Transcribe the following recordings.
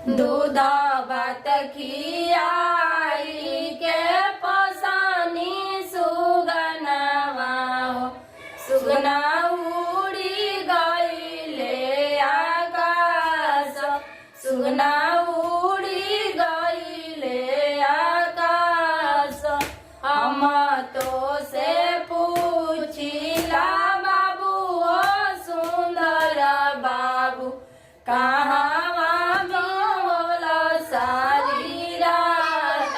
दूध भात खियाई के पसानी सुगनवा हो सुगना उड़ी गईले आकाश सुगना उड़ी गईले आकाश हम तो से पूछिला बाबू ओ सुंदर बाबू कहाँ सारी रात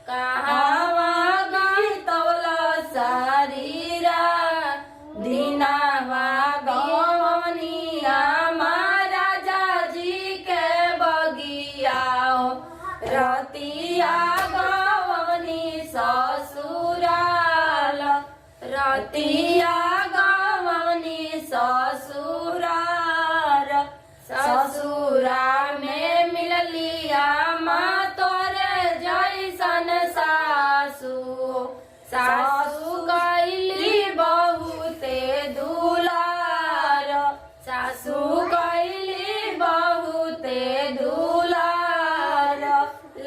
कहाँ गीतौल सारी रात दिनावा गवनिया महाराजा जी के बगिया हो रतिया गवनी ससुराल रतिया गवनी ससुराल ससुरा में मिललिया माँ तोरे जैसन सासू सासू गईली बहुते दुलार सासू गईली बहुते दुलार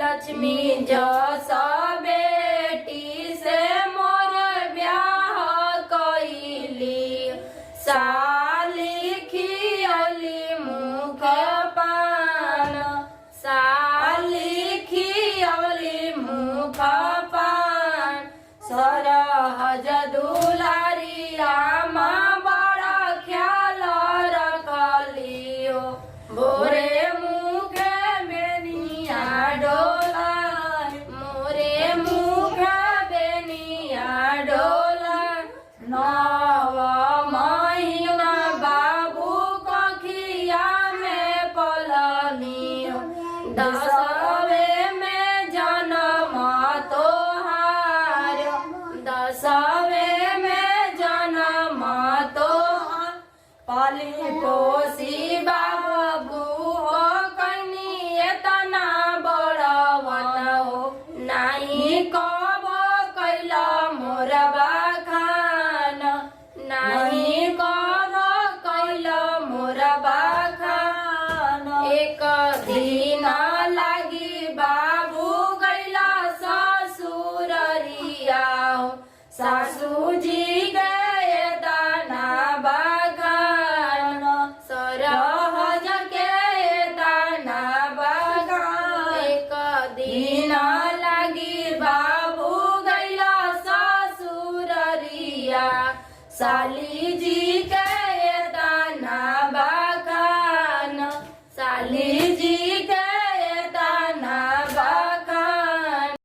लक्ष्मी जस बेटी से मोर ब्याह कईली साली खियली मुख पान साली खियली मुख पान सरहज दुलारिया माँ बड़ा ख्याल रखलियो भोरे मुखे बेनिया डोला मोरे मुखे बेनिया डोला नव महीना बाबू कखिया में पलनियो दसवे में जन्म तोहार दसवे में जन्म तोहार पाली पोसी बाबू हो कनी एतना बड़वन हो नहीं कब कैला मोर बाखान नहीं कब कैला मोर बाखान एक दिन